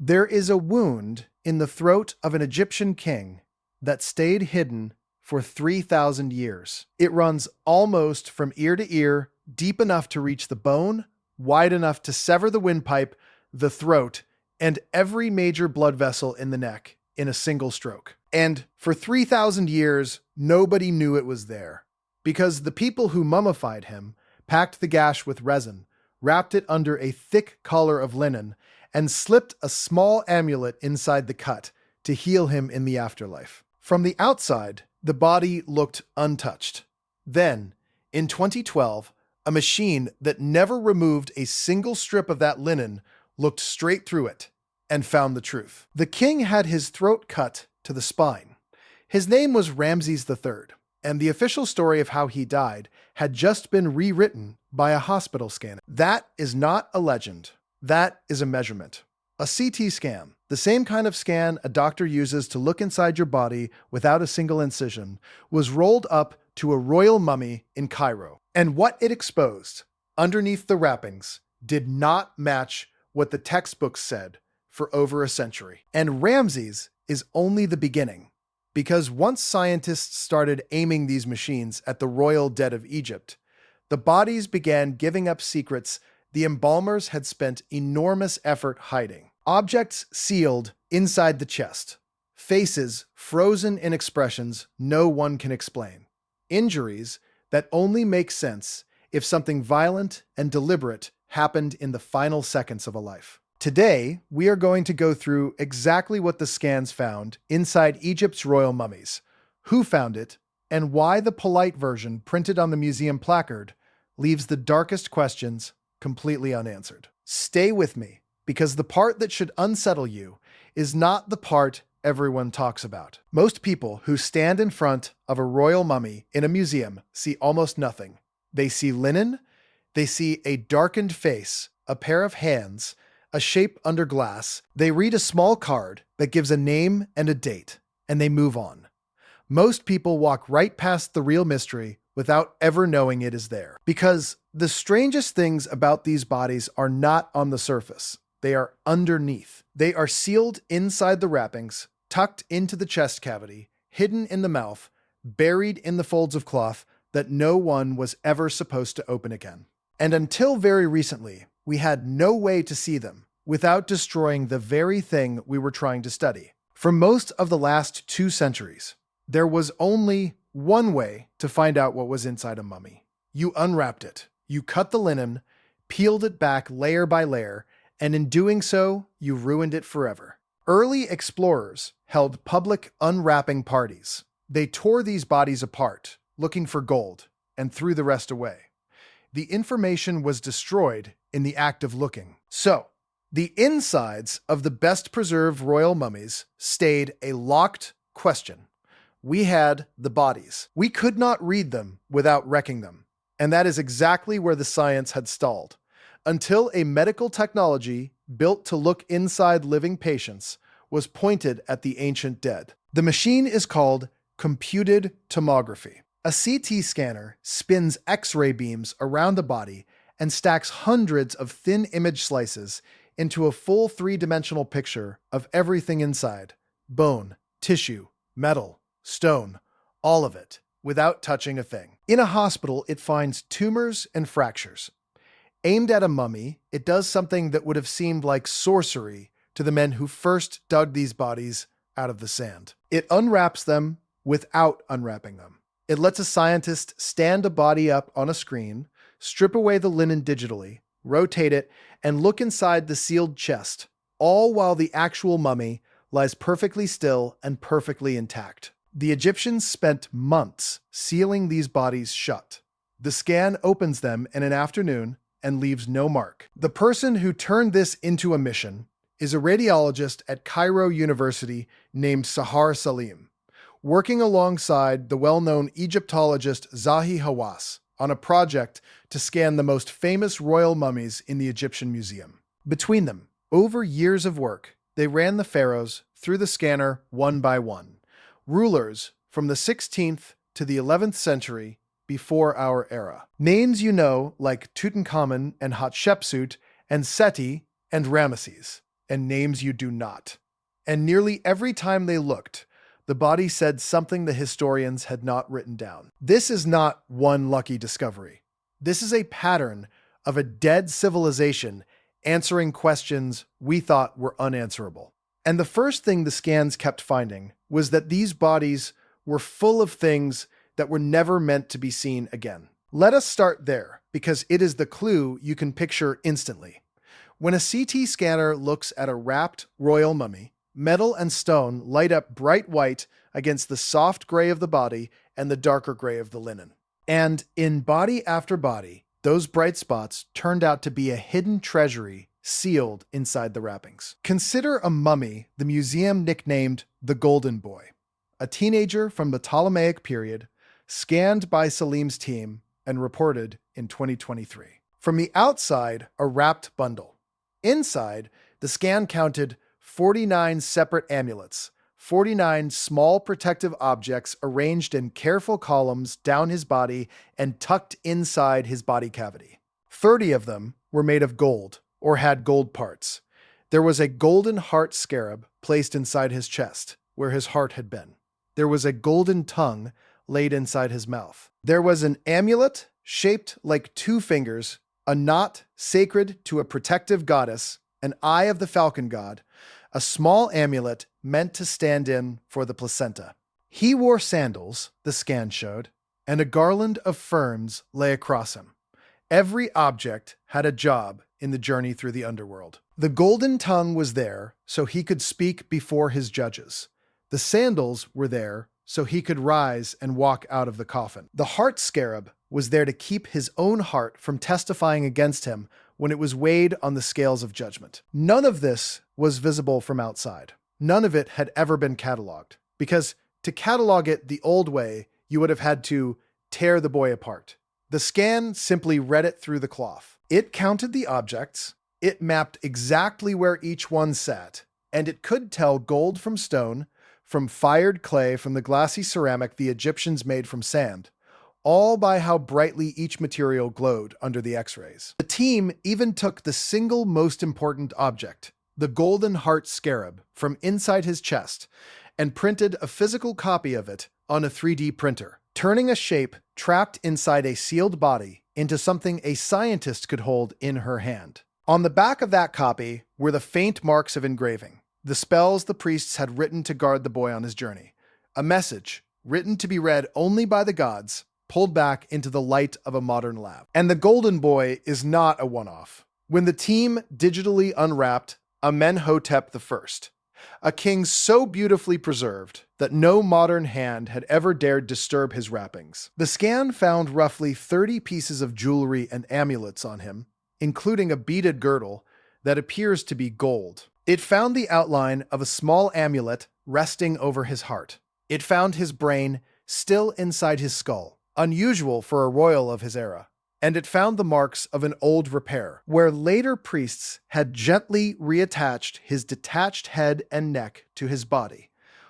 There is a wound in the throat of an Egyptian king that stayed hidden for 3,000 years. It runs almost from ear to ear, deep enough to reach the bone, wide enough to sever the windpipe, the throat, and every major blood vessel in the neck in a single stroke. And for 3,000 years, nobody knew it was there, because the people who mummified him packed the gash with resin, wrapped it under a thick collar of linen, and slipped a small amulet inside the cut to heal him in the afterlife. From the outside, the body looked untouched. Then, in 2012, a machine that never removed a single strip of that linen looked straight through it and found the truth. The king had his throat cut to the spine. His name was Ramesses III, and the official story of how he died had just been rewritten by a hospital scanner. That is not a legend. That is a measurement. A CT scan, the same kind of scan a doctor uses to look inside your body without a single incision, was rolled up to a royal mummy in Cairo. And what it exposed, underneath the wrappings, did not match what the textbooks said for over a century. And Ramses is only the beginning, because once scientists started aiming these machines at the royal dead of Egypt, the bodies began giving up secrets the embalmers had spent enormous effort hiding. Objects sealed inside the chest. Faces frozen in expressions no one can explain. Injuries that only make sense if something violent and deliberate happened in the final seconds of a life. Today, we are going to go through exactly what the scans found inside Egypt's royal mummies, who found it, and why the polite version printed on the museum placard leaves the darkest questions completely unanswered. Stay with me, because the part that should unsettle you is not the part everyone talks about. Most people who stand in front of a royal mummy in a museum see almost nothing. They see linen, they see a darkened face, a pair of hands, a shape under glass. They read a small card that gives a name and a date, and they move on. Most people walk right past the real mystery without ever knowing it is there. Because the strangest things about these bodies are not on the surface. They are underneath. They are sealed inside the wrappings, tucked into the chest cavity, hidden in the mouth, buried in the folds of cloth that no one was ever supposed to open again. And until very recently, we had no way to see them without destroying the very thing we were trying to study. For most of the last 2 centuries, there was only one way to find out what was inside a mummy. You unwrapped it, you cut the linen, peeled it back layer by layer, and in doing so, you ruined it forever. Early explorers held public unwrapping parties. They tore these bodies apart, looking for gold, and threw the rest away. The information was destroyed in the act of looking. So, the insides of the best preserved royal mummies stayed a locked question. We had the bodies. We could not read them without wrecking them. And that is exactly where the science had stalled. Until a medical technology built to look inside living patients was pointed at the ancient dead. The machine is called computed tomography. A CT scanner spins X-ray beams around the body and stacks hundreds of thin image slices into a full 3-dimensional picture of everything inside: bone, tissue, metal, stone, all of it, without touching a thing. In a hospital, it finds tumors and fractures. Aimed at a mummy, it does something that would have seemed like sorcery to the men who first dug these bodies out of the sand. It unwraps them without unwrapping them. It lets a scientist stand a body up on a screen, strip away the linen digitally, rotate it, and look inside the sealed chest, all while the actual mummy lies perfectly still and perfectly intact. The Egyptians spent months sealing these bodies shut. The scan opens them in an afternoon and leaves no mark. The person who turned this into a mission is a radiologist at Cairo University named Sahar Salim, working alongside the well-known Egyptologist Zahi Hawass on a project to scan the most famous royal mummies in the Egyptian Museum. Between them, over years of work, they ran the pharaohs through the scanner one by one. Rulers from the 16th to the 11th century before our era. Names you know like Tutankhamun and Hatshepsut and Seti and Ramesses. and names you do not. And nearly every time they looked, the body said something the historians had not written down. This is not one lucky discovery. This is a pattern of a dead civilization answering questions we thought were unanswerable. And the first thing the scans kept finding was that these bodies were full of things that were never meant to be seen again. Let us start there, because it is the clue you can picture instantly. When a CT scanner looks at a wrapped royal mummy, metal and stone light up bright white against the soft gray of the body and the darker gray of the linen. And in body after body, those bright spots turned out to be a hidden treasury sealed inside the wrappings. Consider a mummy the museum nicknamed the Golden Boy, a teenager from the Ptolemaic period, scanned by Salim's team and reported in 2023. From the outside, a wrapped bundle. Inside, the scan counted 49 separate amulets, 49 small protective objects arranged in careful columns down his body and tucked inside his body cavity. 30 of them were made of gold, or had gold parts. There was a golden heart scarab placed inside his chest, where his heart had been. There was a golden tongue laid inside his mouth. There was an amulet shaped like 2 fingers, a knot sacred to a protective goddess, an eye of the falcon god, a small amulet meant to stand in for the placenta. He wore sandals, the scan showed, and a garland of ferns lay across him. Every object had a job in the journey through the underworld. The golden tongue was there so he could speak before his judges. The sandals were there so he could rise and walk out of the coffin. The heart scarab was there to keep his own heart from testifying against him when it was weighed on the scales of judgment. None of this was visible from outside. None of it had ever been cataloged, because to catalog it the old way, you would have had to tear the boy apart. The scan simply read it through the cloth. It counted the objects, it mapped exactly where each one sat, and it could tell gold from stone, from fired clay, from the glassy ceramic the Egyptians made from sand, all by how brightly each material glowed under the X-rays. The team even took the single most important object, the golden heart scarab, from inside his chest, and printed a physical copy of it on a 3D printer, turning a shape trapped inside a sealed body into something a scientist could hold in her hand. On the back of that copy were the faint marks of engraving, the spells the priests had written to guard the boy on his journey, a message written to be read only by the gods, pulled back into the light of a modern lab. And the Golden Boy is not a one-off. When the team digitally unwrapped Amenhotep I, a king so beautifully preserved that no modern hand had ever dared disturb his wrappings, the scan found roughly 30 pieces of jewelry and amulets on him, including a beaded girdle that appears to be gold. It found the outline of a small amulet resting over his heart. It found his brain still inside his skull, unusual for a royal of his era. And it found the marks of an old repair, where later priests had gently reattached his detached head and neck to his body,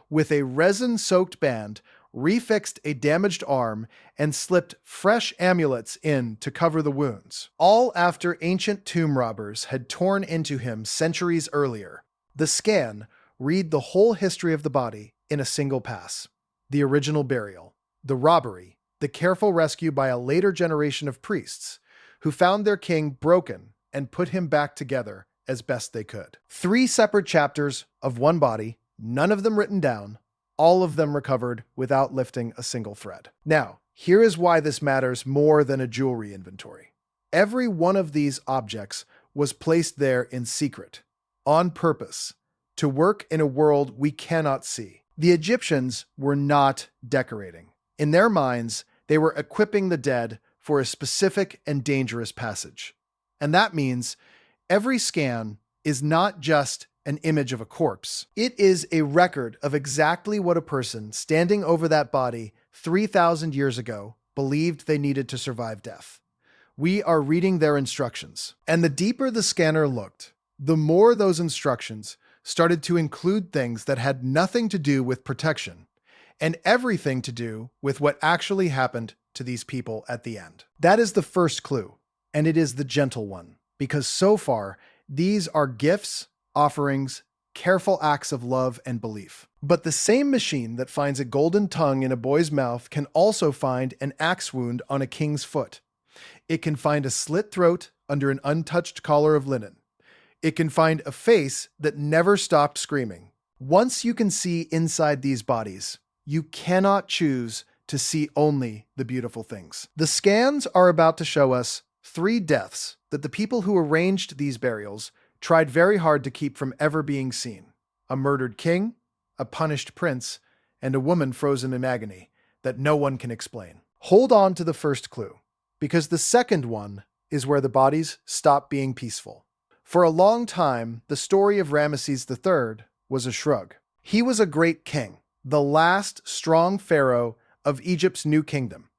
with a resin-soaked band, refixed a damaged arm, and slipped fresh amulets in to cover the wounds, all after ancient tomb robbers had torn into him centuries earlier. The scan read the whole history of the body in a single pass: the original burial, the robbery, the careful rescue by a later generation of priests who found their king broken and put him back together as best they could. 3 separate chapters of one body, none of them written down, all of them recovered without lifting a single thread. Now, here is why this matters more than a jewelry inventory. Every one of these objects was placed there in secret, on purpose, to work in a world we cannot see. The Egyptians were not decorating. In their minds, they were equipping the dead for a specific and dangerous passage. And that means every scan is not just an image of a corpse. It is a record of exactly what a person standing over that body 3,000 years ago believed they needed to survive death. We are reading their instructions. And the deeper the scanner looked, the more those instructions started to include things that had nothing to do with protection, and everything to do with what actually happened to these people at the end. That is the first clue, and it is the gentle one, because so far, these are gifts offerings, careful acts of love and belief. But the same machine that finds a golden tongue in a boy's mouth can also find an axe wound on a king's foot. It can find a slit throat under an untouched collar of linen. It can find a face that never stopped screaming. Once you can see inside these bodies, you cannot choose to see only the beautiful things. The scans are about to show us 3 deaths that the people who arranged these burials tried very hard to keep from ever being seen. A murdered king, a punished prince, and a woman frozen in agony that no one can explain. Hold on to the first clue, because the second one is where the bodies stop being peaceful. For a long time, the story of Ramesses III was a shrug. He was a great king, the last strong pharaoh of Egypt's new kingdom,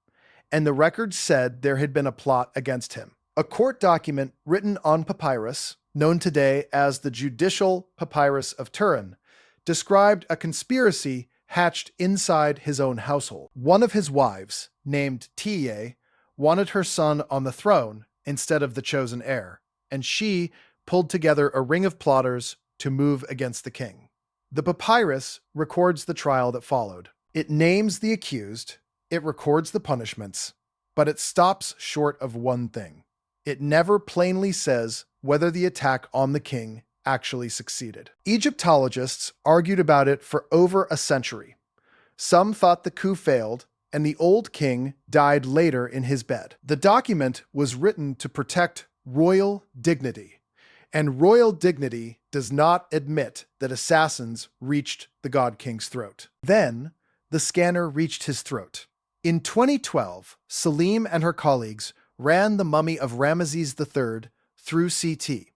and the records said there had been a plot against him. A court document written on papyrus, known today as the Judicial Papyrus of Turin, described a conspiracy hatched inside his own household. One of his wives, named Tiye, wanted her son on the throne instead of the chosen heir, and she pulled together a ring of plotters to move against the king. The papyrus records the trial that followed. It names the accused, it records the punishments, but it stops short of one thing. It never plainly says whether the attack on the king actually succeeded. Egyptologists argued about it for over a century. Some thought the coup failed, and the old king died later in his bed. The document was written to protect royal dignity, and royal dignity does not admit that assassins reached the god king's throat. Then, the scanner reached his throat. In 2012, Salim and her colleagues ran the mummy of Ramesses III through CT,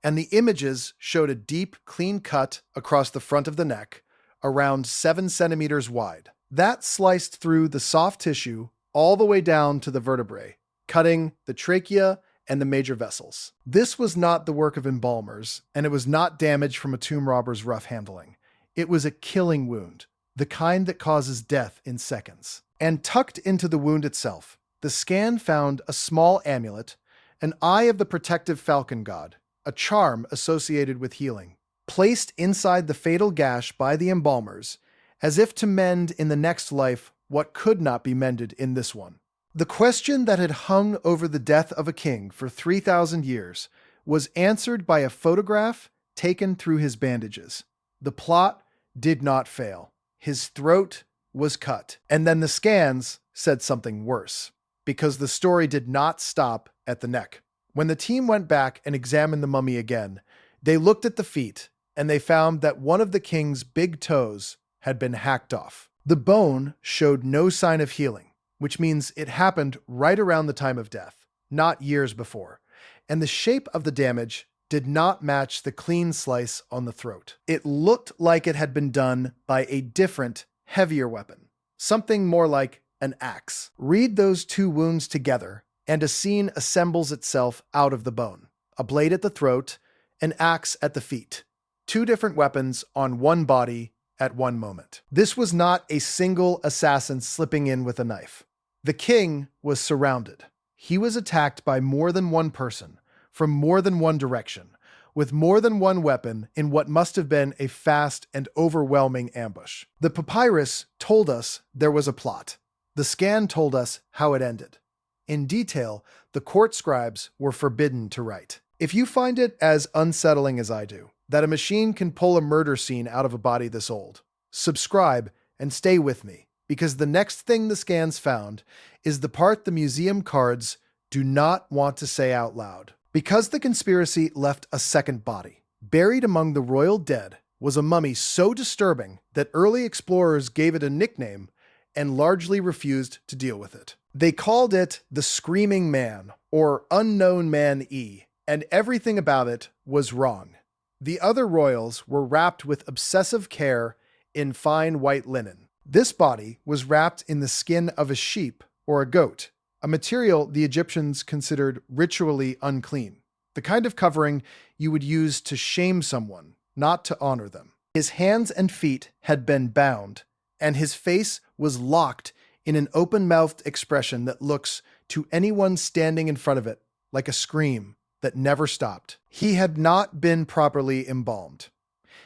and the images showed a deep, clean cut across the front of the neck, around 7 centimeters wide. That sliced through the soft tissue all the way down to the vertebrae, cutting the trachea and the major vessels. This was not the work of embalmers, and it was not damage from a tomb robber's rough handling. It was a killing wound, the kind that causes death in seconds. And tucked into the wound itself, the scan found a small amulet, an eye of the protective falcon god, a charm associated with healing, placed inside the fatal gash by the embalmers, as if to mend in the next life what could not be mended in this one. The question that had hung over the death of a king for 3,000 years was answered by a photograph taken through his bandages. The plot did not fail. His throat was cut. And then the scans said something worse, because the story did not stop at the neck. When the team went back and examined the mummy again, they looked at the feet, and they found that one of the king's big toes had been hacked off. The bone showed no sign of healing, which means it happened right around the time of death, not years before. And the shape of the damage did not match the clean slice on the throat. It looked like it had been done by a different, heavier weapon, something more like an axe. Read those 2 wounds together, and a scene assembles itself out of the bone. A blade at the throat, an axe at the feet. 2 different weapons on one body at one moment. This was not a single assassin slipping in with a knife. The king was surrounded. He was attacked by more than one person, from more than one direction, with more than one weapon in what must have been a fast and overwhelming ambush. The papyrus told us there was a plot. The scan told us how it ended. In detail, the court scribes were forbidden to write. If you find it as unsettling as I do, that a machine can pull a murder scene out of a body this old, subscribe and stay with me, because the next thing the scans found is the part the museum cards do not want to say out loud. Because the conspiracy left a second body. Buried among the royal dead was a mummy so disturbing that early explorers gave it a nickname and largely refused to deal with it. They called it the Screaming Man, or Unknown Man E, and everything about it was wrong. The other royals were wrapped with obsessive care in fine white linen. This body was wrapped in the skin of a sheep or a goat, a material the Egyptians considered ritually unclean, the kind of covering you would use to shame someone, not to honor them. His hands and feet had been bound, and his face was locked in an open-mouthed expression that looks, to anyone standing in front of it, like a scream that never stopped. He had not been properly embalmed.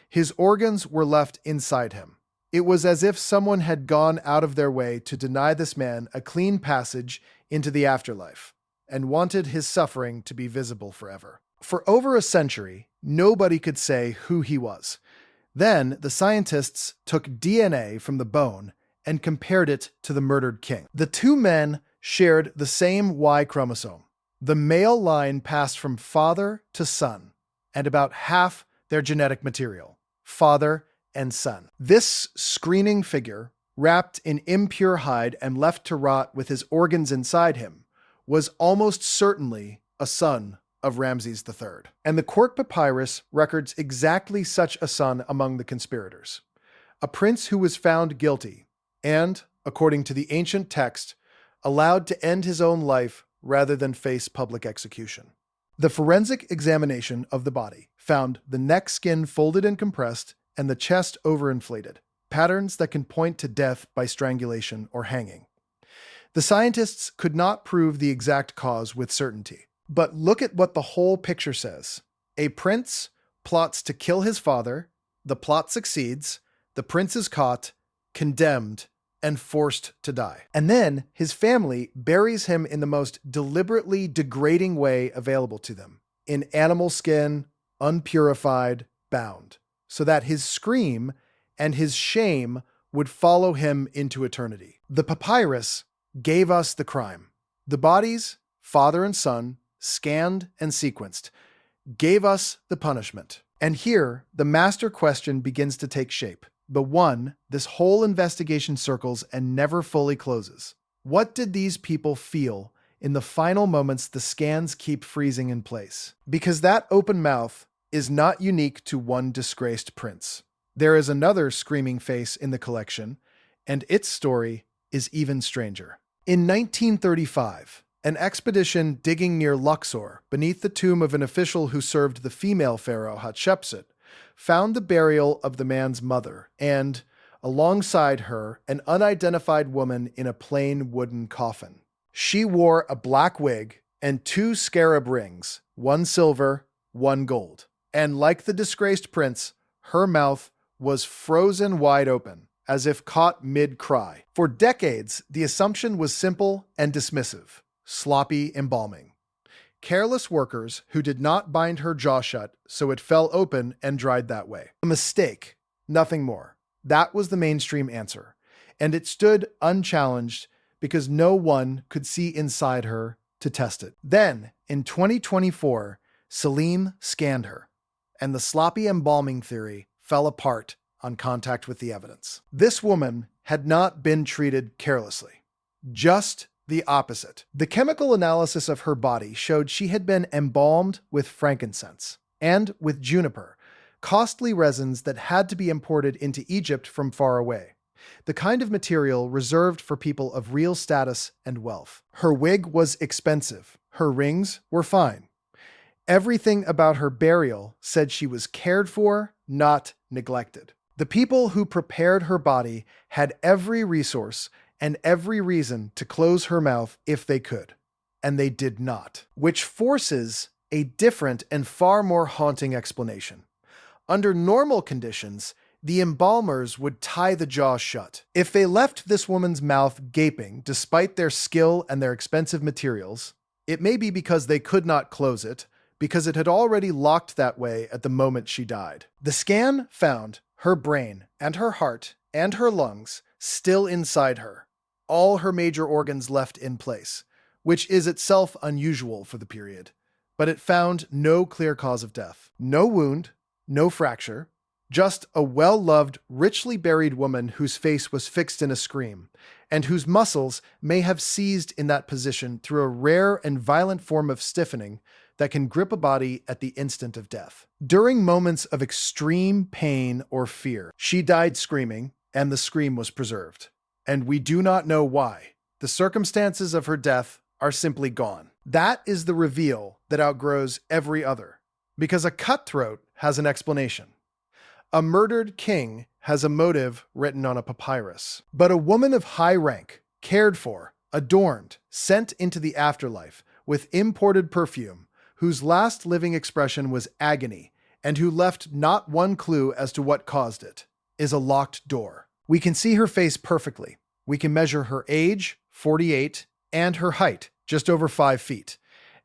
His organs were left inside him. It was as if someone had gone out of their way to deny this man a clean passage into the afterlife and wanted his suffering to be visible forever. For over a century, nobody could say who he was. Then the scientists took DNA from the bone and compared it to the murdered king. The two men shared the same Y chromosome. The male line passed from father to son, and about half their genetic material, father and son. This screening figure, wrapped in impure hide and left to rot with his organs inside him, was almost certainly a son of Ramesses III. And the court papyrus records exactly such a son among the conspirators. A prince who was found guilty and, according to the ancient text, allowed to end his own life rather than face public execution. The forensic examination of the body found the neck skin folded and compressed and the chest overinflated, patterns that can point to death by strangulation or hanging. The scientists could not prove the exact cause with certainty. But look at what the whole picture says. A prince plots to kill his father, the plot succeeds, the prince is caught, condemned, and forced to die. And then his family buries him in the most deliberately degrading way available to them, in animal skin, unpurified, bound, so that his scream and his shame would follow him into eternity. The papyrus gave us the crime. The bodies, father and son, scanned and sequenced, gave us the punishment. And here, the master question begins to take shape. The one this whole investigation circles and never fully closes. What did these people feel in the final moments the scans keep freezing in place? Because that open mouth is not unique to one disgraced prince. There is another screaming face in the collection, and its story is even stranger. In 1935, an expedition digging near Luxor, beneath the tomb of an official who served the female pharaoh Hatshepsut, found the burial of the man's mother and, alongside her, an unidentified woman in a plain wooden coffin. She wore a black wig and 2 scarab rings, 1 silver, 1 gold. And like the disgraced prince, her mouth was frozen wide open, as if caught mid-cry. For decades, the assumption was simple and dismissive: sloppy embalming. Careless workers who did not bind her jaw shut so it fell open and dried that way. A mistake, nothing more. That was the mainstream answer. And it stood unchallenged because no one could see inside her to test it. Then, in 2024, Salim scanned her, and the sloppy embalming theory fell apart on contact with the evidence. This woman had not been treated carelessly. Just the opposite. The chemical analysis of her body showed she had been embalmed with frankincense and with juniper, costly resins that had to be imported into Egypt from far away, the kind of material reserved for people of real status and wealth. Her wig was expensive. Her rings were fine. Everything about her burial said she was cared for, not neglected. The people who prepared her body had every resource and every reason to close her mouth if they could, and they did not, which forces a different and far more haunting explanation. Under normal conditions, the embalmers would tie the jaw shut. If they left this woman's mouth gaping despite their skill and their expensive materials, it may be because they could not close it, because it had already locked that way at the moment she died. The scan found her brain and her heart and her lungs still inside her, all her major organs left in place, which is itself unusual for the period. But it found no clear cause of death. No wound, no fracture, just a well-loved, richly buried woman whose face was fixed in a scream, and whose muscles may have seized in that position through a rare and violent form of stiffening that can grip a body at the instant of death. During moments of extreme pain or fear, she died screaming, and the scream was preserved. And we do not know why. The circumstances of her death are simply gone. That is the reveal that outgrows every other, because a cutthroat has an explanation. A murdered king has a motive written on a papyrus. But a woman of high rank, cared for, adorned, sent into the afterlife with imported perfume, whose last living expression was agony, and who left not one clue as to what caused it, is a locked door. We can see her face perfectly. We can measure her age, 48, and her height, just over 5 feet,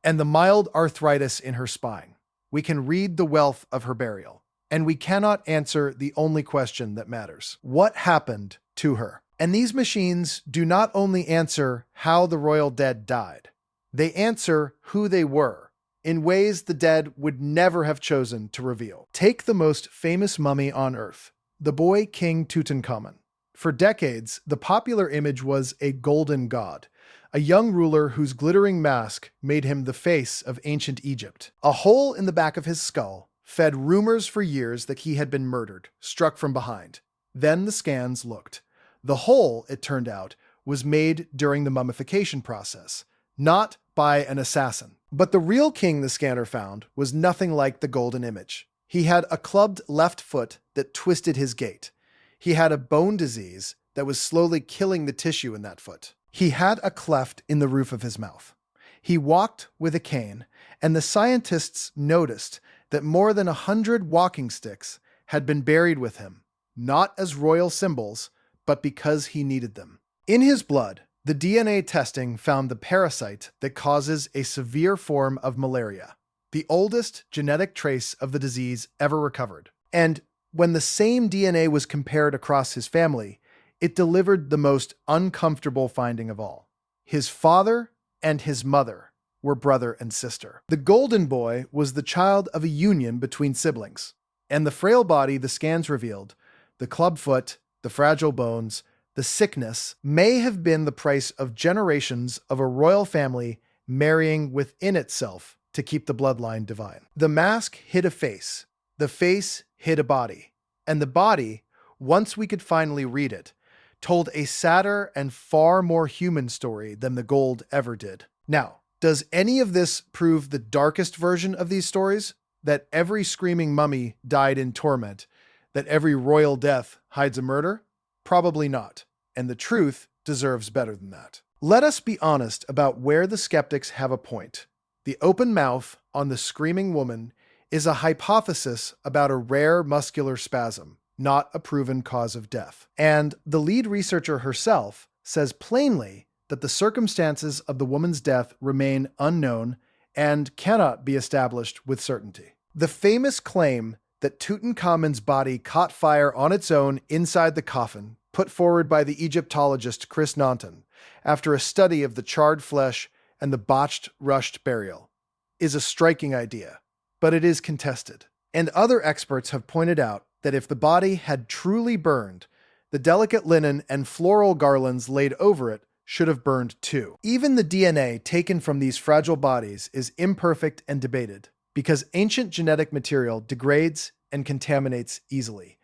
and the mild arthritis in her spine. We can read the wealth of her burial, and we cannot answer the only question that matters. What happened to her? And these machines do not only answer how the royal dead died, they answer who they were in ways the dead would never have chosen to reveal. Take the most famous mummy on Earth, the boy King Tutankhamun. For decades, the popular image was a golden god, a young ruler whose glittering mask made him the face of ancient Egypt. A hole in the back of his skull fed rumors for years that he had been murdered, struck from behind. Then the scans looked. The hole, it turned out, was made during the mummification process, not by an assassin. But the real king the scanner found was nothing like the golden image. He had a clubbed left foot that twisted his gait. He had a bone disease that was slowly killing the tissue in that foot. He had a cleft in the roof of his mouth. He walked with a cane, and the scientists noticed that more than 100 walking sticks had been buried with him, not as royal symbols, but because he needed them. In his blood, the DNA testing found the parasite that causes a severe form of malaria, the oldest genetic trace of the disease ever recovered. And when the same DNA was compared across his family, it delivered the most uncomfortable finding of all. His father and his mother were brother and sister. The golden boy was the child of a union between siblings, and the frail body the scans revealed, the clubfoot, the fragile bones, the sickness, may have been the price of generations of a royal family marrying within itself to keep the bloodline divine. The mask hid a face, the face hid a body, and the body, once we could finally read it, told a sadder and far more human story than the gold ever did. Now, does any of this prove the darkest version of these stories? That every screaming mummy died in torment? That every royal death hides a murder? Probably not, and the truth deserves better than that. Let us be honest about where the skeptics have a point. The open mouth on the screaming woman is a hypothesis about a rare muscular spasm, not a proven cause of death. And the lead researcher herself says plainly that the circumstances of the woman's death remain unknown and cannot be established with certainty. The famous claim that Tutankhamun's body caught fire on its own inside the coffin, put forward by the Egyptologist Chris Naunton after a study of the charred flesh and the botched, rushed burial, is a striking idea, but it is contested. And other experts have pointed out that if the body had truly burned, the delicate linen and floral garlands laid over it should have burned too. Even the DNA taken from these fragile bodies is imperfect and debated, because ancient genetic material degrades and contaminates easily.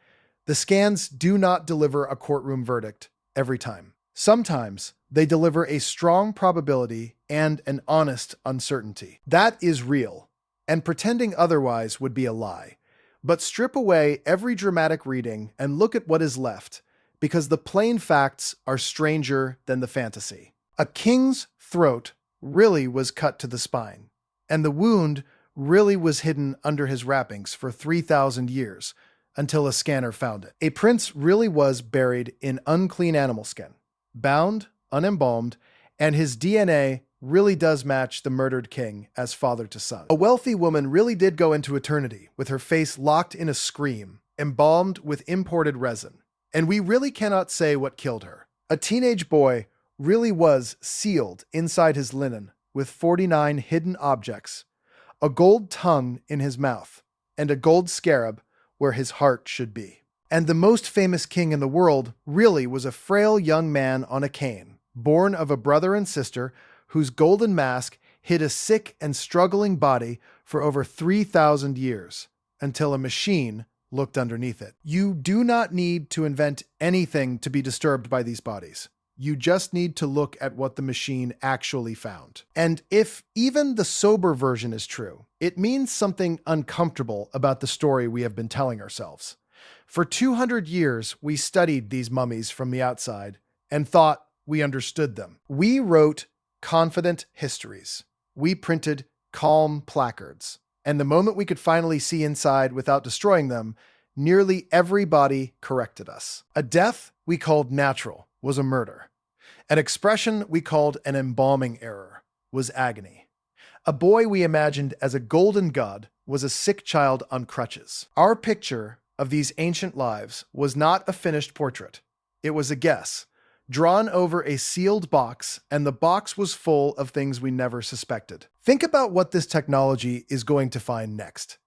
The scans do not deliver a courtroom verdict every time. Sometimes they deliver a strong probability and an honest uncertainty. That is real, and pretending otherwise would be a lie. But strip away every dramatic reading and look at what is left, because the plain facts are stranger than the fantasy. A king's throat really was cut to the spine, and the wound really was hidden under his wrappings for 3,000 years until a scanner found it. A prince really was buried in unclean animal skin, bound, unembalmed, and his DNA really does match the murdered king as father to son. A wealthy woman really did go into eternity with her face locked in a scream, embalmed with imported resin. And we really cannot say what killed her. A teenage boy really was sealed inside his linen with 49 hidden objects, a gold tongue in his mouth, and a gold scarab where his heart should be. And the most famous king in the world really was a frail young man on a cane, born of a brother and sister whose golden mask hid a sick and struggling body for over 3,000 years, until a machine looked underneath it. You do not need to invent anything to be disturbed by these bodies. You just need to look at what the machine actually found. And if even the sober version is true, it means something uncomfortable about the story we have been telling ourselves. For 200 years, we studied these mummies from the outside and thought we understood them. We wrote confident histories. We printed calm placards. And the moment we could finally see inside without destroying them, nearly every body corrected us. A death we called natural was a murder. An expression we called an embalming error was agony. A boy we imagined as a golden god was a sick child on crutches. Our picture of these ancient lives was not a finished portrait. It was a guess, drawn over a sealed box, and the box was full of things we never suspected. Think about what this technology is going to find next.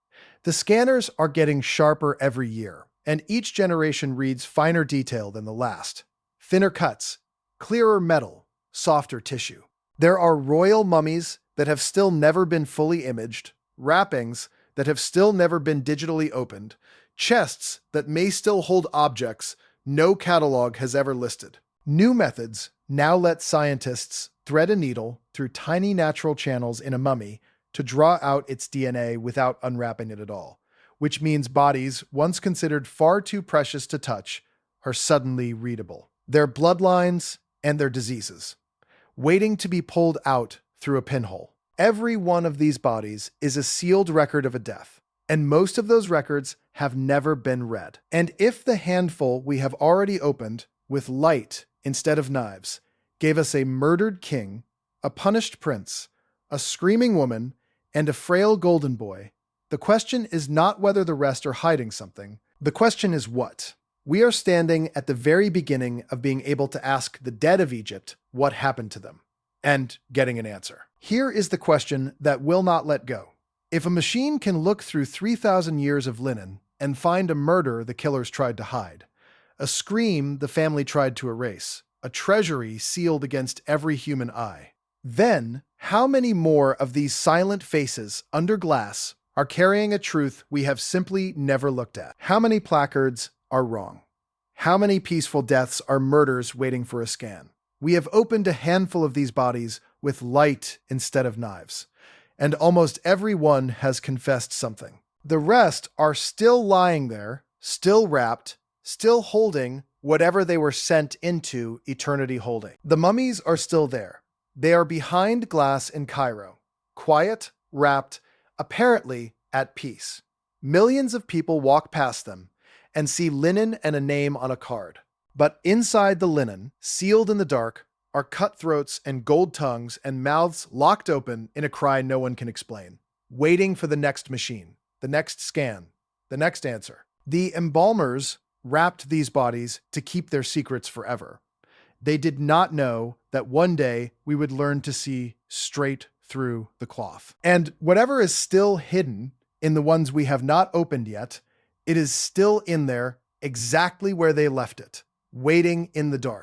The scanners are getting sharper every year, and each generation reads finer detail than the last. Thinner cuts, clearer metal, softer tissue. There are royal mummies that have still never been fully imaged, wrappings that have still never been digitally opened, chests that may still hold objects no catalog has ever listed. New methods now let scientists thread a needle through tiny natural channels in a mummy to draw out its DNA without unwrapping it at all, which means bodies once considered far too precious to touch are suddenly readable. Their bloodlines and their diseases, waiting to be pulled out through a pinhole. Every one of these bodies is a sealed record of a death, and most of those records have never been read. And if the handful we have already opened with light instead of knives gave us a murdered king, a punished prince, a screaming woman, and a frail golden boy, the question is not whether the rest are hiding something. The question is what? We are standing at the very beginning of being able to ask the dead of Egypt what happened to them, and getting an answer. Here is the question that will not let go. If a machine can look through 3,000 years of linen and find a murder the killers tried to hide, a scream the family tried to erase, a treasury sealed against every human eye, then how many more of these silent faces under glass are carrying a truth we have simply never looked at? How many placards are wrong? How many peaceful deaths are murders waiting for a scan? We have opened a handful of these bodies with light instead of knives, and almost every one has confessed something. The rest are still lying there, still wrapped, still holding whatever they were sent into eternity holding. The mummies are still there. They are behind glass in Cairo, quiet, wrapped, apparently at peace. Millions of people walk past them and see linen and a name on a card. But inside the linen, sealed in the dark, are cutthroats and gold tongues and mouths locked open in a cry no one can explain, waiting for the next machine, the next scan, the next answer. The embalmers wrapped these bodies to keep their secrets forever. They did not know that one day we would learn to see straight through the cloth. And whatever is still hidden in the ones we have not opened yet, it is still in there exactly where they left it, waiting in the dark.